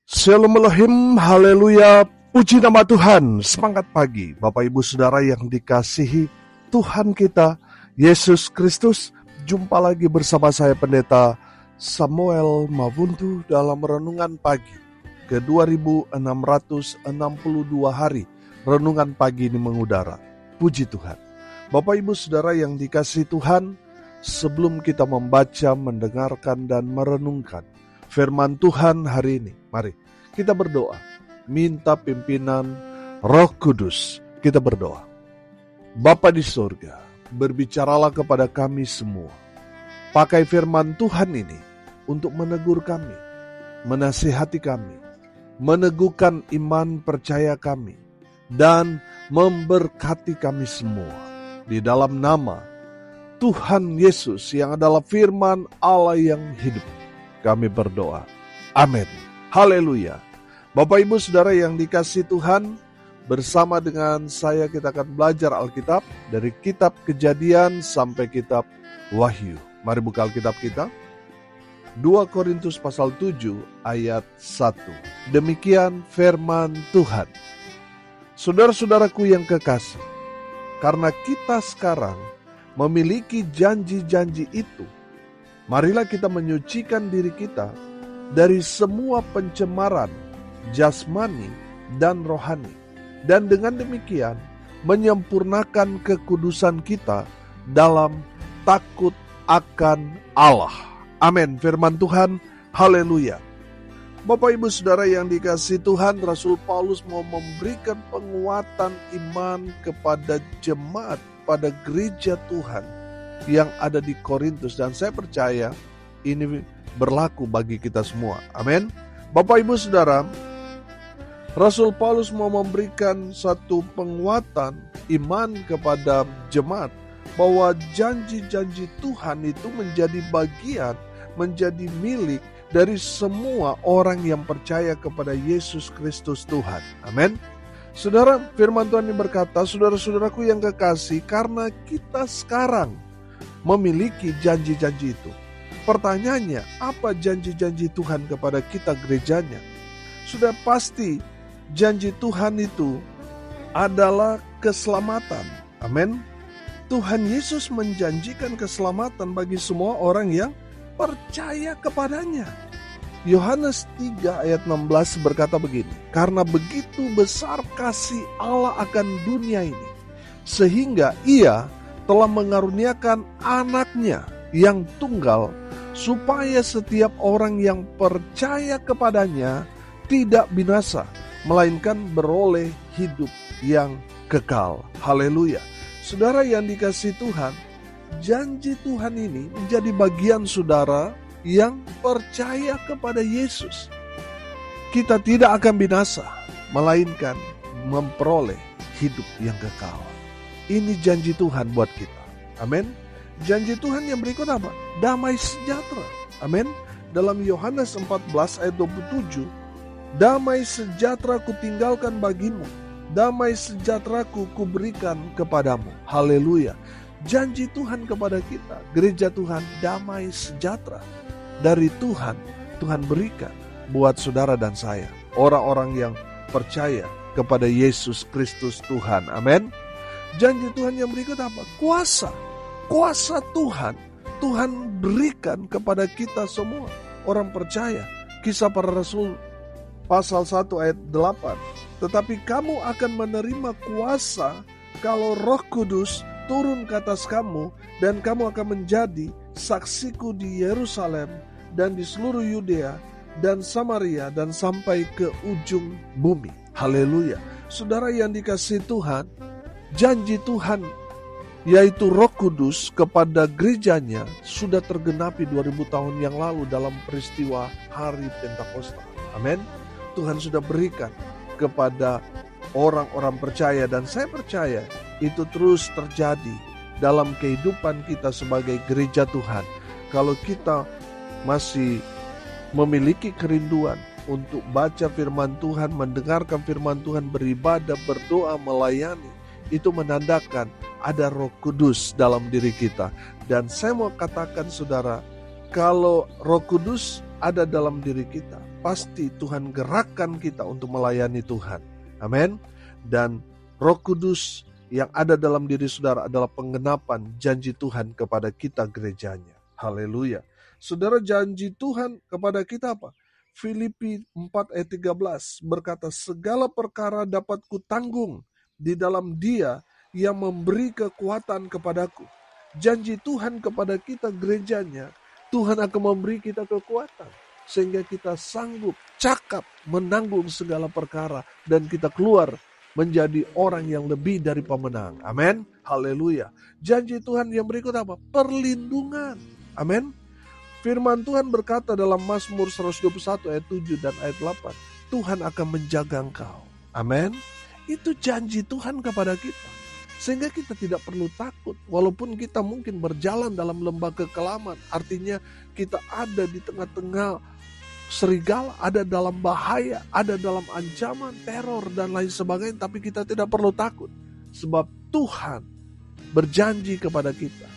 Shalom Elohim, haleluya, puji nama Tuhan. Semangat pagi Bapak Ibu Saudara yang dikasihi Tuhan kita Yesus Kristus. Jumpa lagi bersama saya Pendeta Samuel Mavuntu dalam renungan pagi ke 2662 hari. Renungan pagi ini mengudara. Puji Tuhan. Bapak Ibu Saudara yang dikasihi Tuhan, sebelum kita membaca, mendengarkan dan merenungkan firman Tuhan hari ini, mari kita berdoa, minta pimpinan Roh Kudus. Kita berdoa. Bapa di surga, berbicaralah kepada kami semua. Pakai firman Tuhan ini untuk menegur kami, menasihati kami, meneguhkan iman percaya kami, dan memberkati kami semua. Di dalam nama Tuhan Yesus yang adalah firman Allah yang hidup, kami berdoa. Amin. Haleluya. Bapak Ibu Saudara yang dikasihi Tuhan, bersama dengan saya kita akan belajar Alkitab dari kitab Kejadian sampai kitab Wahyu. Mari buka Alkitab kita. 2 Korintus pasal 7 ayat 1. Demikian firman Tuhan. Saudara-saudaraku yang kekasih, karena kita sekarang memiliki janji-janji itu, marilah kita menyucikan diri kita dari semua pencemaran jasmani dan rohani, dan dengan demikian menyempurnakan kekudusan kita dalam takut akan Allah. Amin. Firman Tuhan. Haleluya. Bapak Ibu Saudara yang dikasihi Tuhan, Rasul Paulus mau memberikan penguatan iman kepada jemaat pada gereja Tuhan yang ada di Korintus, dan saya percaya ini berlaku bagi kita semua. Amin. Bapak Ibu Saudara, Rasul Paulus mau memberikan satu penguatan iman kepada jemaat bahwa janji-janji Tuhan itu menjadi bagian, menjadi milik dari semua orang yang percaya kepada Yesus Kristus Tuhan. Amin. Saudara, firman Tuhan ini berkata, saudara-saudaraku yang kekasih, karena kita sekarang memiliki janji-janji itu. Pertanyaannya, apa janji-janji Tuhan kepada kita gerejanya? Sudah pasti janji Tuhan itu adalah keselamatan. Amin. Tuhan Yesus menjanjikan keselamatan bagi semua orang yang percaya kepadanya. Yohanes 3 ayat 16 berkata begini, karena begitu besar kasih Allah akan dunia ini, sehingga ia telah mengaruniakan anaknya yang tunggal, supaya setiap orang yang percaya kepadanya tidak binasa, melainkan beroleh hidup yang kekal. Haleluya. Saudara yang dikasihi Tuhan, janji Tuhan ini menjadi bagian saudara yang percaya kepada Yesus. Kita tidak akan binasa, melainkan memperoleh hidup yang kekal. Ini janji Tuhan buat kita. Amin. Janji Tuhan yang berikut apa? Damai sejahtera. Amin. Dalam Yohanes 14 ayat 27, damai sejahtera ku tinggalkan bagimu, damai sejahtera ku berikan kepadamu. Haleluya. Janji Tuhan kepada kita, gereja Tuhan, damai sejahtera dari Tuhan, Tuhan berikan buat saudara dan saya, orang-orang yang percaya kepada Yesus Kristus Tuhan. Amin. Janji Tuhan yang berikut apa? Kuasa Tuhan, Tuhan berikan kepada kita semua orang percaya. Kisah para Rasul pasal 1 ayat 8. Tetapi kamu akan menerima kuasa kalau Roh Kudus turun ke atas kamu, dan kamu akan menjadi saksiku di Yerusalem dan di seluruh Yudea dan Samaria dan sampai ke ujung bumi. Haleluya. Saudara yang dikasihi Tuhan, janji Tuhan yaitu Roh Kudus kepada gerejanya sudah tergenapi 2000 tahun yang lalu dalam peristiwa hari Pentakosta. Amin. Tuhan sudah berikan kepada orang-orang percaya, dan saya percaya itu terus terjadi dalam kehidupan kita sebagai gereja Tuhan. Kalau kita masih memiliki kerinduan untuk baca firman Tuhan, mendengarkan firman Tuhan, beribadah, berdoa, melayani, itu menandakan ada Roh Kudus dalam diri kita. Dan saya mau katakan saudara, Kalau Roh Kudus ada dalam diri kita, pasti Tuhan gerakkan kita untuk melayani Tuhan. Amin. Dan Roh Kudus yang ada dalam diri saudara adalah penggenapan janji Tuhan kepada kita gerejanya. Haleluya. Saudara, janji Tuhan kepada kita apa? Filipi 4 ayat 13 berkata, segala perkara dapat kutanggung di dalam Dia yang memberi kekuatan kepadaku. Janji Tuhan kepada kita gerejanya, Tuhan akan memberi kita kekuatan sehingga kita sanggup, cakap menanggung segala perkara dan kita keluar menjadi orang yang lebih dari pemenang. Amin. Haleluya. Janji Tuhan yang berikut apa? Perlindungan. Amin. Firman Tuhan berkata dalam Mazmur 121 ayat 7 dan ayat 8, Tuhan akan menjaga engkau. Amin. Itu janji Tuhan kepada kita. Sehingga kita tidak perlu takut, walaupun kita mungkin berjalan dalam lembah kekelaman. Artinya kita ada di tengah-tengah serigala, ada dalam bahaya, ada dalam ancaman, teror, dan lain sebagainya. Tapi kita tidak perlu takut, sebab Tuhan berjanji kepada kita.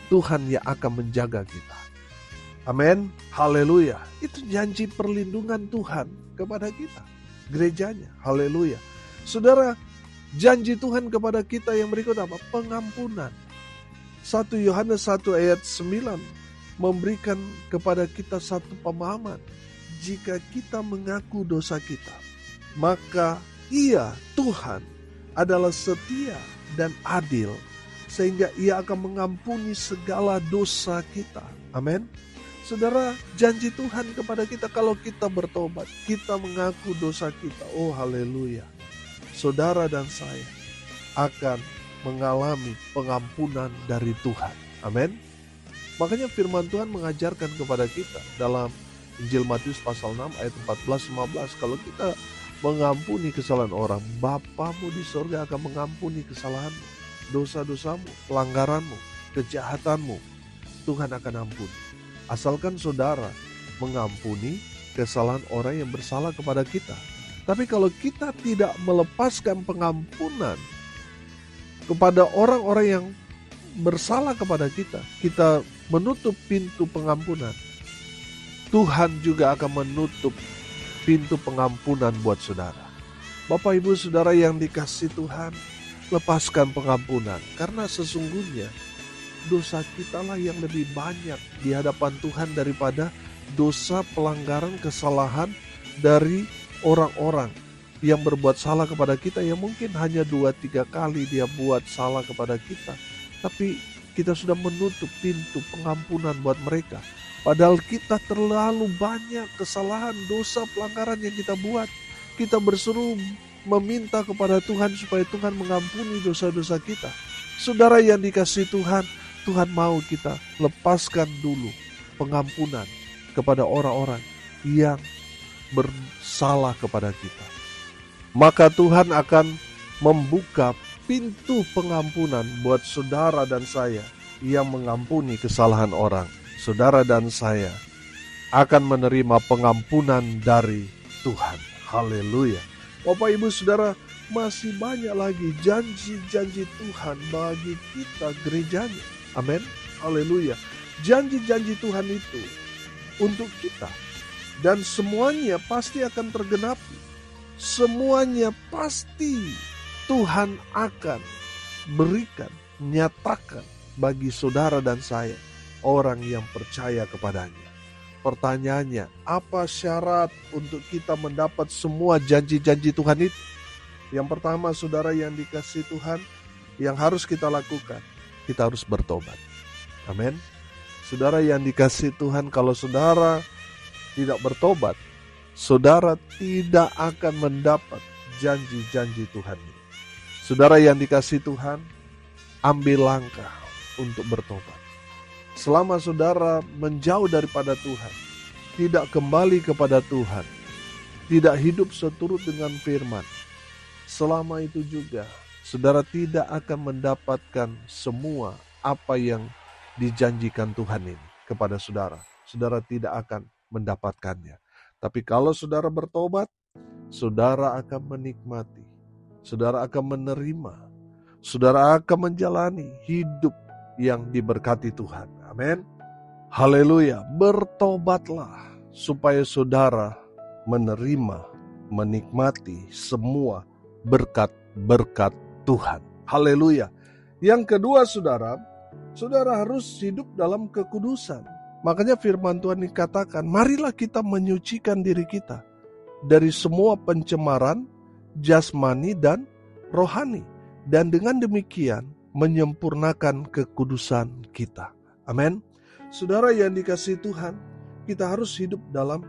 Tuhan yang akan menjaga kita. Amin, haleluya. Itu janji perlindungan Tuhan kepada kita, gerejanya, haleluya. Saudara, janji Tuhan kepada kita yang berikut apa? Pengampunan. 1 Yohanes 1 ayat 9 memberikan kepada kita satu pemahaman. Jika kita mengaku dosa kita, maka Ia, Tuhan, adalah setia dan adil, sehingga Ia akan mengampuni segala dosa kita. Amin. Saudara, janji Tuhan kepada kita kalau kita bertobat, kita mengaku dosa kita. Oh, haleluya. Saudara dan saya akan mengalami pengampunan dari Tuhan. Amin. Makanya firman Tuhan mengajarkan kepada kita dalam Injil Matius pasal 6 ayat 14-15. Kalau kita mengampuni kesalahan orang, Bapamu di sorga akan mengampuni kesalahanmu, dosa-dosamu, pelanggaranmu, kejahatanmu. Tuhan akan ampuni. Asalkan saudara mengampuni kesalahan orang yang bersalah kepada kita. Tapi kalau kita tidak melepaskan pengampunan kepada orang-orang yang bersalah kepada kita, kita menutup pintu pengampunan. Tuhan juga akan menutup pintu pengampunan buat saudara. Bapak, Ibu, Saudara yang dikasihi Tuhan, lepaskan pengampunan. Karena sesungguhnya dosa kita lah yang lebih banyak di hadapan Tuhan daripada dosa, pelanggaran, kesalahan dari orang-orang yang berbuat salah kepada kita, yang mungkin hanya 2-3 kali dia buat salah kepada kita, tapi kita sudah menutup pintu pengampunan buat mereka. Padahal kita terlalu banyak kesalahan, dosa, pelanggaran yang kita buat. Kita berseru meminta kepada Tuhan supaya Tuhan mengampuni dosa-dosa kita. Saudara yang dikasihi Tuhan, Tuhan mau kita lepaskan dulu pengampunan kepada orang-orang yang bersalah kepada kita. Maka Tuhan akan membuka pintu pengampunan buat saudara dan saya yang mengampuni kesalahan orang. Saudara dan saya akan menerima pengampunan dari Tuhan. Haleluya. Bapak, Ibu, Saudara, masih banyak lagi janji-janji Tuhan bagi kita gerejanya. Amin. Haleluya. Janji-janji Tuhan itu untuk kita. Dan semuanya pasti akan tergenapi. Semuanya pasti Tuhan akan berikan, nyatakan bagi saudara dan saya, orang yang percaya kepadanya. Pertanyaannya, apa syarat untuk kita mendapat semua janji-janji Tuhan itu? Yang pertama, saudara yang dikasihi Tuhan, yang harus kita lakukan, kita harus bertobat. Amin. Saudara yang dikasihi Tuhan, kalau saudara tidak bertobat, saudara tidak akan mendapat janji-janji Tuhan ini. Saudara yang dikasihi Tuhan, ambil langkah untuk bertobat. Selama saudara menjauh daripada Tuhan, tidak kembali kepada Tuhan, tidak hidup seturut dengan firman, selama itu juga saudara tidak akan mendapatkan semua apa yang dijanjikan Tuhan ini kepada saudara. Saudara tidak akan mendapatkannya. Tapi kalau saudara bertobat, saudara akan menikmati, saudara akan menerima, saudara akan menjalani hidup yang diberkati Tuhan. Amin. Haleluya, bertobatlah supaya saudara menerima, menikmati semua berkat-berkat Tuhan. Haleluya. Yang kedua saudara harus hidup dalam kekudusan. Makanya firman Tuhan dikatakan, marilah kita menyucikan diri kita dari semua pencemaran jasmani dan rohani. Dan dengan demikian menyempurnakan kekudusan kita. Amin. Saudara yang dikasihi Tuhan, kita harus hidup dalam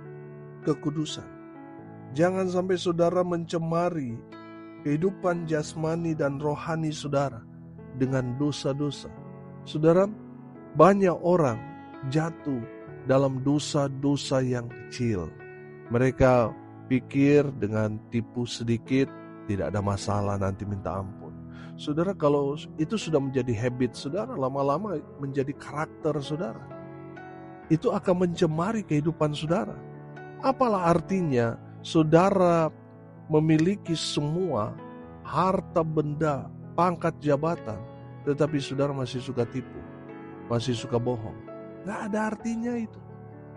kekudusan. Jangan sampai saudara mencemari kehidupan jasmani dan rohani saudara dengan dosa-dosa. Saudara, banyak orang jatuh dalam dosa-dosa yang kecil. Mereka pikir dengan tipu sedikit tidak ada masalah, nanti minta ampun. Saudara, kalau itu sudah menjadi habit saudara, lama-lama menjadi karakter saudara, itu akan mencemari kehidupan saudara. Apalah artinya saudara memiliki semua harta benda, pangkat jabatan, tetapi saudara masih suka tipu, masih suka bohong. Gak ada artinya itu.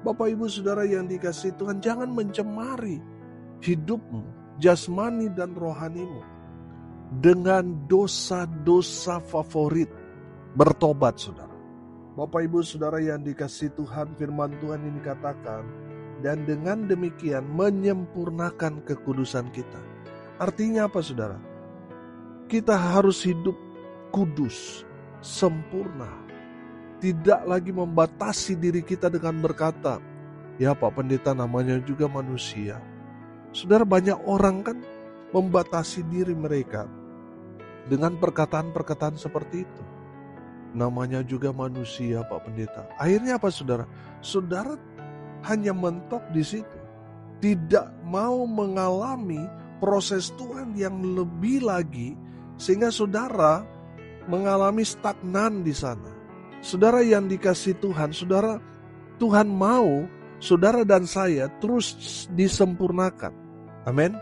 Bapak ibu saudara yang dikasihi Tuhan, jangan mencemari hidupmu, jasmani dan rohanimu dengan dosa-dosa favorit. Bertobat saudara. Bapak ibu saudara yang dikasihi Tuhan, firman Tuhan ini katakan, dan dengan demikian menyempurnakan kekudusan kita. Artinya apa saudara? Kita harus hidup kudus, sempurna. Tidak lagi membatasi diri kita dengan berkata, ya Pak Pendeta namanya juga manusia. Saudara, banyak orang kan membatasi diri mereka dengan perkataan-perkataan seperti itu. Namanya juga manusia Pak Pendeta. Akhirnya apa saudara? Saudara hanya mentok di situ. Tidak mau mengalami proses Tuhan yang lebih lagi, sehingga saudara mengalami stagnan di sana. Saudara yang dikasihi Tuhan, saudara, Tuhan mau saudara dan saya terus disempurnakan. Amin.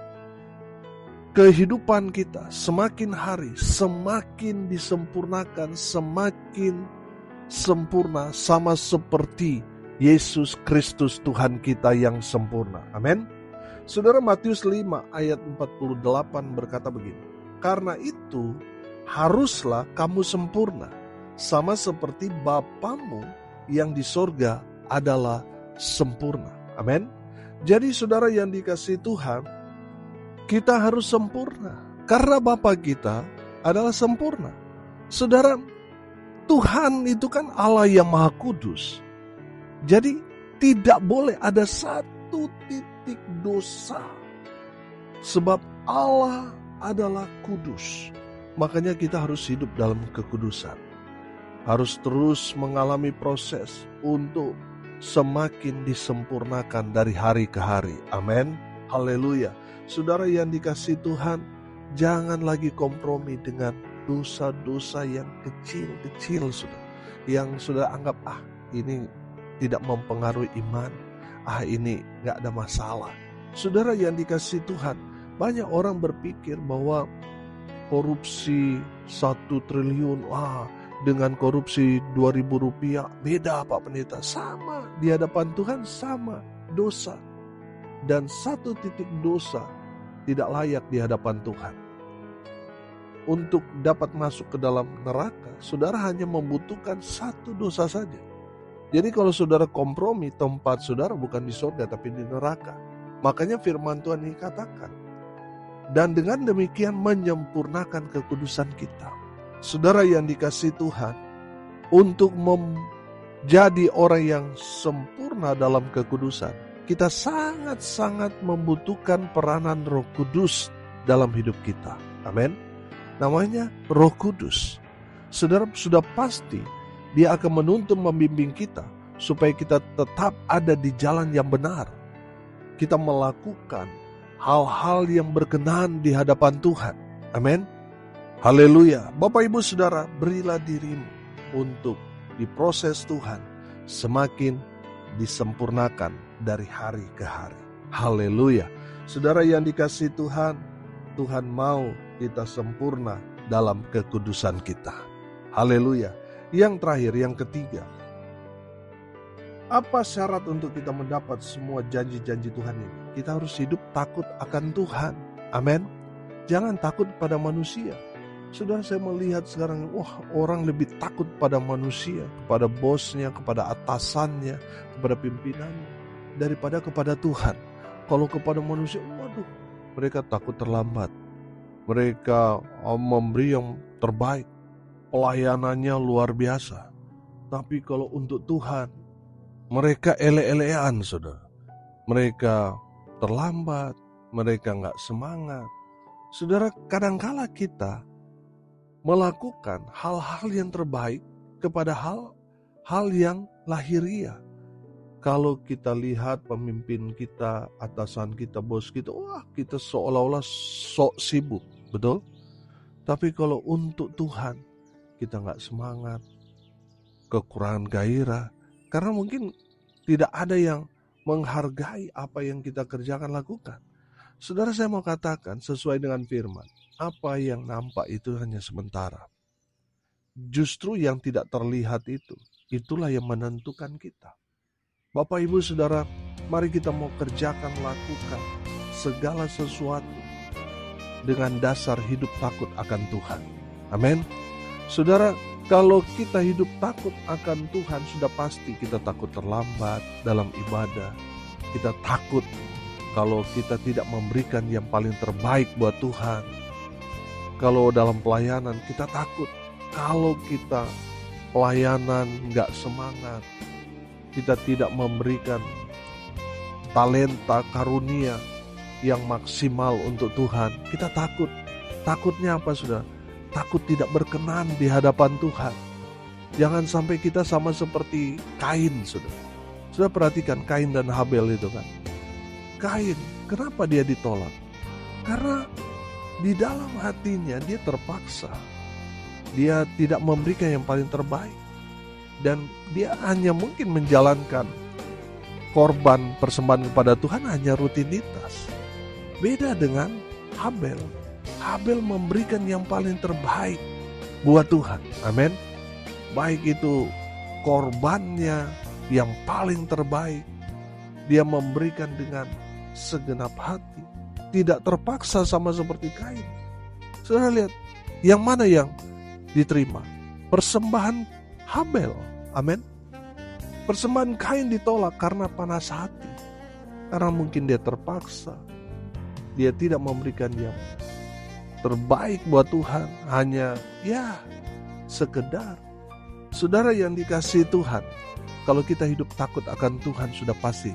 Kehidupan kita semakin hari semakin disempurnakan, semakin sempurna, sama seperti Yesus Kristus Tuhan kita yang sempurna. Amin. Saudara, Matius 5 ayat 48 berkata begini, karena itu haruslah kamu sempurna, sama seperti Bapamu yang di sorga adalah sempurna. Amin. Jadi saudara yang dikasihi Tuhan, kita harus sempurna karena Bapa kita adalah sempurna. Saudara, Tuhan itu kan Allah yang Maha Kudus. Jadi tidak boleh ada satu titik dosa. Sebab Allah adalah kudus. Makanya kita harus hidup dalam kekudusan. Harus terus mengalami proses untuk semakin disempurnakan dari hari ke hari. Amin. Haleluya. Saudara yang dikasihi Tuhan, jangan lagi kompromi dengan dosa-dosa yang kecil-kecil sudah. Yang sudah anggap, ini tidak mempengaruhi iman. Ini gak ada masalah. Saudara yang dikasihi Tuhan, banyak orang berpikir bahwa korupsi 1 triliun, dengan korupsi 2.000 rupiah, beda Pak Pendeta. Sama, di hadapan Tuhan sama, dosa. Dan 1 titik dosa tidak layak di hadapan Tuhan. Untuk dapat masuk ke dalam neraka, saudara hanya membutuhkan 1 dosa saja. Jadi kalau saudara kompromi, tempat saudara bukan di surga tapi di neraka. Makanya firman Tuhan ini katakan, dan dengan demikian menyempurnakan kekudusan kita. Saudara yang dikasihi Tuhan, untuk menjadi orang yang sempurna dalam kekudusan, kita sangat-sangat membutuhkan peranan Roh Kudus dalam hidup kita. Amin. Namanya Roh Kudus. Saudara, sudah pasti Dia akan menuntun membimbing kita supaya kita tetap ada di jalan yang benar. Kita melakukan hal-hal yang berkenan di hadapan Tuhan. Amin. Haleluya. Bapak ibu saudara, berilah dirimu untuk diproses Tuhan semakin disempurnakan dari hari ke hari. Haleluya. Saudara yang dikasihi Tuhan, Tuhan mau kita sempurna dalam kekudusan kita. Haleluya. Yang terakhir, yang ketiga, Apa syarat untuk kita mendapat semua janji-janji Tuhan ini? Kita harus hidup takut akan Tuhan. Amin. Jangan takut pada manusia. Sudah saya melihat sekarang, orang lebih takut pada manusia, kepada bosnya, kepada atasannya, kepada pimpinannya, daripada kepada Tuhan. Kalau kepada manusia, mereka takut terlambat. Mereka memberi yang terbaik, pelayanannya luar biasa. Tapi kalau untuk Tuhan, mereka ele-elean, saudara. Mereka terlambat, mereka nggak semangat. Saudara, kadangkala kita melakukan hal-hal yang terbaik kepada hal yang lahiriah. Kalau kita lihat pemimpin kita, atasan kita, bos kita, kita seolah-olah sok sibuk, betul? Tapi kalau untuk Tuhan, kita nggak semangat, kekurangan gairah, karena mungkin tidak ada yang menghargai apa yang kita kerjakan lakukan. Saudara, saya mau katakan sesuai dengan firman, apa yang nampak itu hanya sementara. Justru yang tidak terlihat itulah yang menentukan kita. Bapak, Ibu, Saudara, mari kita mau kerjakan, lakukan segala sesuatu dengan dasar hidup takut akan Tuhan. Amin. Saudara, kalau kita hidup takut akan Tuhan, sudah pasti kita takut terlambat dalam ibadah. Kita takut kalau kita tidak memberikan yang paling terbaik buat Tuhan. Kalau dalam pelayanan, kita takut kalau kita pelayanan gak semangat, kita tidak memberikan talenta karunia yang maksimal untuk Tuhan. Kita takut. Takutnya apa, saudara? Takut tidak berkenan di hadapan Tuhan. Jangan sampai kita sama seperti Kain, saudara. Sudah perhatikan Kain dan Habel itu kan. Kain, kenapa dia ditolak? Karena di dalam hatinya dia terpaksa. Dia tidak memberikan yang paling terbaik. Dan dia hanya mungkin menjalankan korban persembahan kepada Tuhan hanya rutinitas. Beda dengan Habel. Habel memberikan yang paling terbaik buat Tuhan. Amin. Baik itu korbannya yang paling terbaik. Dia memberikan dengan segenap hati. Tidak terpaksa sama seperti Kain. Saudara lihat, yang mana yang diterima? Persembahan Habel. Amin. Persembahan Kain ditolak karena panas hati. Karena mungkin dia terpaksa. Dia tidak memberikan yang terbaik buat Tuhan, hanya sekedar. Saudara yang dikasihi Tuhan, kalau kita hidup takut akan Tuhan, sudah pasti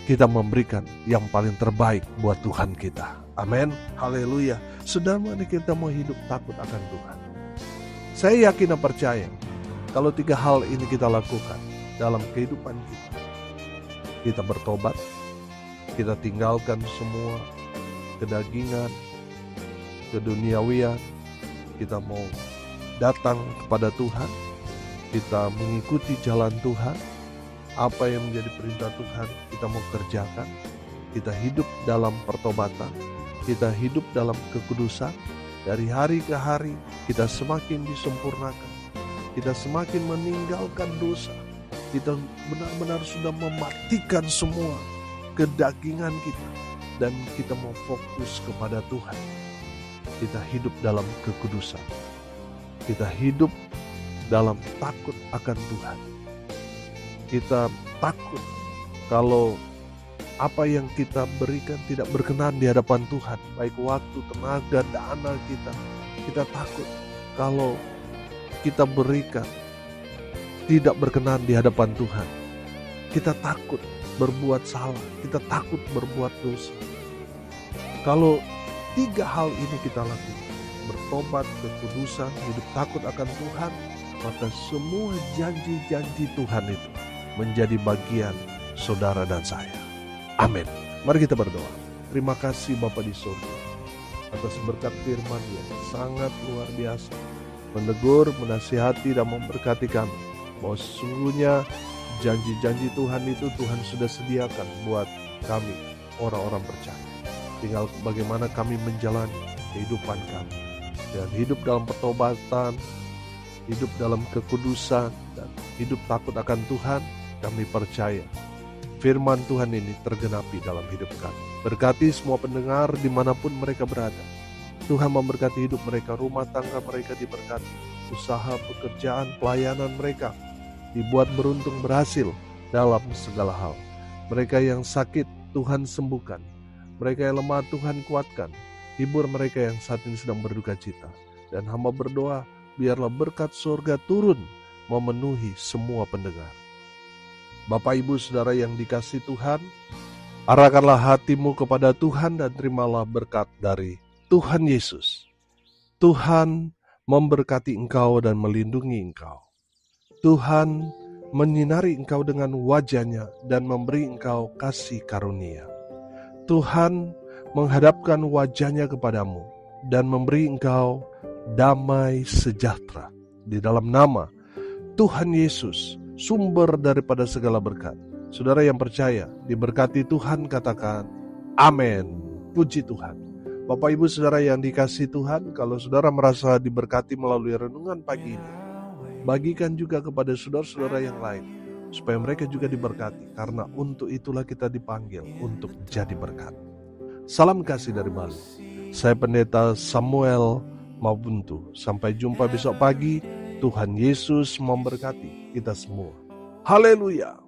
kita memberikan yang paling terbaik buat Tuhan kita. Amin. Haleluya. Saudara, mari kita mau hidup takut akan Tuhan. Saya yakin dan percaya, kalau 3 hal ini kita lakukan dalam kehidupan kita, kita bertobat, kita tinggalkan semua kedagingan, keduniawian, kita mau datang kepada Tuhan, kita mengikuti jalan Tuhan, apa yang menjadi perintah Tuhan kita mau kerjakan, kita hidup dalam pertobatan, kita hidup dalam kekudusan, dari hari ke hari kita semakin disempurnakan, kita semakin meninggalkan dosa, kita benar-benar sudah mematikan semua kedagingan kita, dan kita mau fokus kepada Tuhan. Kita hidup dalam kekudusan. Kita hidup dalam takut akan Tuhan. Kita takut kalau apa yang kita berikan tidak berkenan di hadapan Tuhan. Baik waktu, tenaga, dana kita. Kita takut kalau kita berikan tidak berkenan di hadapan Tuhan. Kita takut berbuat salah. Kita takut berbuat dosa. Kalau 3 hal ini kita lakukan, bertobat, kekudusan, hidup takut akan Tuhan, maka semua janji-janji Tuhan itu menjadi bagian saudara dan saya. Amin. Mari kita berdoa. Terima kasih Bapa di surga atas berkat firman yang sangat luar biasa, menegur, menasihati, dan memberkati kami, bahwa sesungguhnya janji-janji Tuhan itu Tuhan sudah sediakan buat kami, orang-orang percaya. Tinggal bagaimana kami menjalani kehidupan kami, dan hidup dalam pertobatan, hidup dalam kekudusan, dan hidup takut akan Tuhan. Kami percaya firman Tuhan ini tergenapi dalam hidup kami. Berkati semua pendengar dimanapun mereka berada. Tuhan memberkati hidup mereka, rumah tangga mereka diberkati, usaha, pekerjaan, pelayanan mereka dibuat beruntung berhasil dalam segala hal. Mereka yang sakit, Tuhan sembuhkan. Mereka yang lemah, Tuhan kuatkan. Hibur mereka yang saat ini sedang berduka cita. Dan hamba berdoa, biarlah berkat surga turun memenuhi semua pendengar. Bapak, Ibu, Saudara yang dikasihi Tuhan, arahkanlah hatimu kepada Tuhan dan terimalah berkat dari Tuhan Yesus. Tuhan memberkati engkau dan melindungi engkau. Tuhan menyinari engkau dengan wajah-Nya dan memberi engkau kasih karunia. Tuhan menghadapkan wajah-Nya kepadamu dan memberi engkau damai sejahtera. Di dalam nama Tuhan Yesus, sumber daripada segala berkat. Saudara yang percaya, diberkati Tuhan, katakan amin. Puji Tuhan. Bapak, Ibu, Saudara yang dikasihi Tuhan, kalau saudara merasa diberkati melalui renungan pagi ini, bagikan juga kepada saudara-saudara yang lain, supaya mereka juga diberkati, karena untuk itulah kita dipanggil untuk jadi berkat. Salam kasih dari Bali. Saya Pendeta Samuel Mabuntu. Sampai jumpa besok pagi. Tuhan Yesus memberkati kita semua. Haleluya.